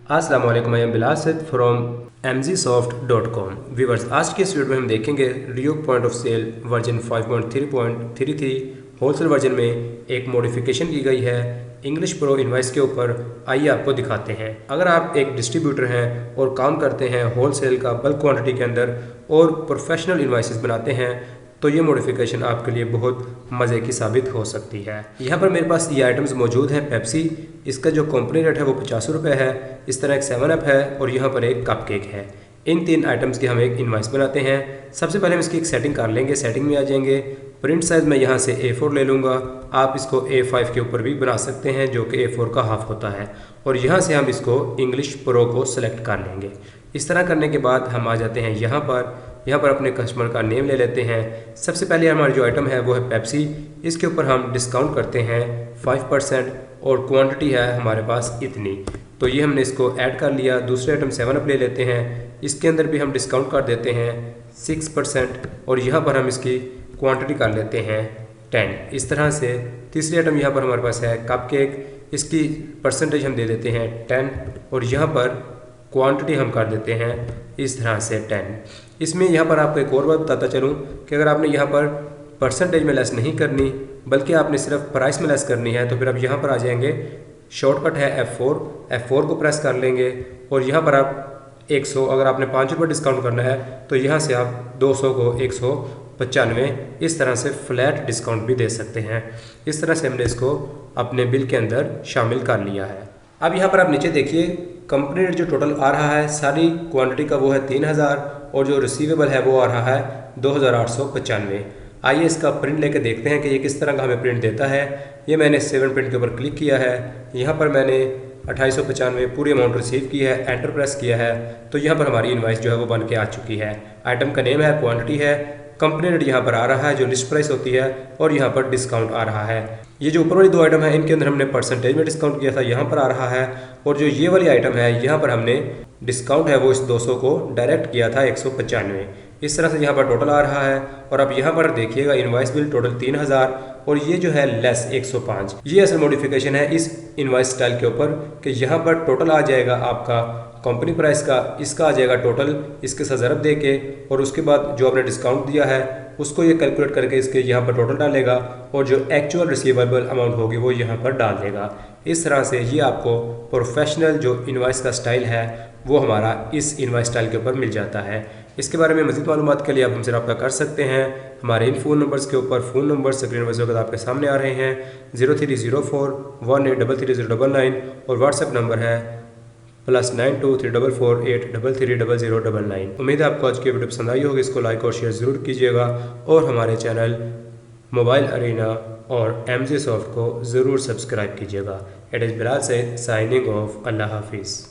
अस्सलाम वालेकुम, मैं Bilal Syed from mgsoft.com। Viewers, आज के इस वीडियो में हम देखेंगे Rio point of sale version 5.3.33 wholesale version में एक मॉडिफिकेशन की गई है इंग्लिश प्रो इनवॉइस के ऊपर। आइए आपको दिखाते हैं। अगर आप एक डिस्ट्रीब्यूटर हैं और काम करते हैं होलसेल का बल्क क्वांटिटी के अंदर और प्रोफेशनल इनवॉइसेस बनाते हैं तो ये मॉडिफिकेशन आपके लिए बहुत मज़े की साबित हो सकती है। यहाँ पर मेरे पास ये आइटम्स मौजूद हैं। पेप्सी, इसका जो कंपनी रेट है वो 50 रुपये है। इस तरह एक 7 अप है और यहाँ पर एक कप केक है। इन 3 आइटम्स की हम एक इनवॉइस बनाते हैं। सबसे पहले हम इसकी एक सेटिंग कर लेंगे। सेटिंग में आ जाएंगे। प्रिंट साइज़ मैं यहाँ से A4 ले लूँगा। आप इसको A5 के ऊपर भी बना सकते हैं जो कि A4 का हाफ होता है। और यहाँ से हम इसको इंग्लिश प्रो को सिलेक्ट कर लेंगे। इस तरह करने के बाद हम आ जाते हैं यहाँ पर अपने कस्टमर का नेम ले लेते हैं। सबसे पहले हमारी जो आइटम है वो है पेप्सी। इसके ऊपर हम डिस्काउंट करते हैं 5% और क्वांटिटी है हमारे पास इतनी, तो ये हमने इसको ऐड कर लिया। दूसरे आइटम 7 अप ले लेते हैं। इसके अंदर भी हम डिस्काउंट कर देते हैं 6% और यहाँ पर हम इसकी क्वांटिटी कर लेते हैं 10। इस तरह से तीसरी आइटम यहाँ पर हमारे पास है कप केक। इसकी परसेंटेज हम दे देते हैं 10 और यहाँ पर क्वांटिटी हम कर देते हैं इस तरह से 10। इसमें यहाँ पर आपको एक और बात बताता चलूँ कि अगर आपने यहाँ पर परसेंटेज में लेस नहीं करनी बल्कि आपने सिर्फ प्राइस में लेस करनी है तो फिर आप यहाँ पर आ जाएंगे। शॉर्टकट है F4 को प्रेस कर लेंगे और यहाँ पर आप 100, अगर आपने 5 रुपये डिस्काउंट करना है तो यहाँ से आप 200 को 195 इस तरह से फ्लैट डिस्काउंट भी दे सकते हैं। इस तरह से हमने इसको अपने बिल के अंदर शामिल कर लिया है। अब यहाँ पर आप नीचे देखिए कंपनी रेट जो टोटल आ रहा है सारी क्वांटिटी का वो है 3000 और जो रिसीवेबल है वो आ रहा है 2895। आइए इसका प्रिंट लेके देखते हैं कि ये किस तरह का हमें प्रिंट देता है। ये मैंने 7 प्रिंट के ऊपर क्लिक किया है। यहाँ पर मैंने 2895 पूरी अमाउंट रिसीव की है, एंटर प्रेस किया है तो यहाँ पर हमारी इनवॉइस जो है वो बन के आ चुकी है। आइटम का नेम है, क्वांटिटी है, कंपनी रेट यहाँ पर आ रहा है जो लिस्ट प्राइस होती है और यहाँ पर डिस्काउंट आ रहा है। ये जो ऊपर वाली 2 आइटम है इनके अंदर हमने परसेंटेज में डिस्काउंट किया था, यहाँ पर आ रहा है। और जो ये वाली आइटम है यहाँ पर हमने डिस्काउंट है वो इस 200 को डायरेक्ट किया था 195। इस तरह से यहाँ पर टोटल आ रहा है। और अब यहाँ पर देखिएगा इनवॉइस बिल टोटल 3000 और ये जो है लेस 105। ये असल मॉडिफिकेशन है इस इनवॉइस स्टाइल के ऊपर कि यहाँ पर टोटल आ जाएगा आपका कंपनी प्राइस का, इसका आ जाएगा टोटल इसके साथ ज़रब दे के और उसके बाद जो आपने डिस्काउंट दिया है उसको ये कैलकुलेट करके इसके यहाँ पर टोटल डालेगा और जो एक्चुअल रिसीवेबल अमाउंट होगी वो यहाँ पर डाल देगा। इस तरह से ये आपको प्रोफेशनल जो इनवॉइस का स्टाइल है वो हमारा इस इनवॉइस स्टाइल के ऊपर मिल जाता है। इसके बारे में मज़ीद मालूमात के लिए आप हमसे रब्ता कर सकते हैं। हमारे इन फ़ोन नंबर्स के ऊपर फ़ोन नंबर स्क्रीन पर आपके सामने आ रहे हैं 0304 183309 और व्हाट्सएप नंबर है +92 344 8330099। उम्मीद है आपको आज की वीडियो पसंद आई होगी। इसको लाइक और शेयर ज़रूर कीजिएगा और हमारे चैनल मोबाइल अरीना और mgsoft को ज़रूर सब्सक्राइब कीजिएगा। It is Bilal Saeed signing off. अल्लाह हाफिज़।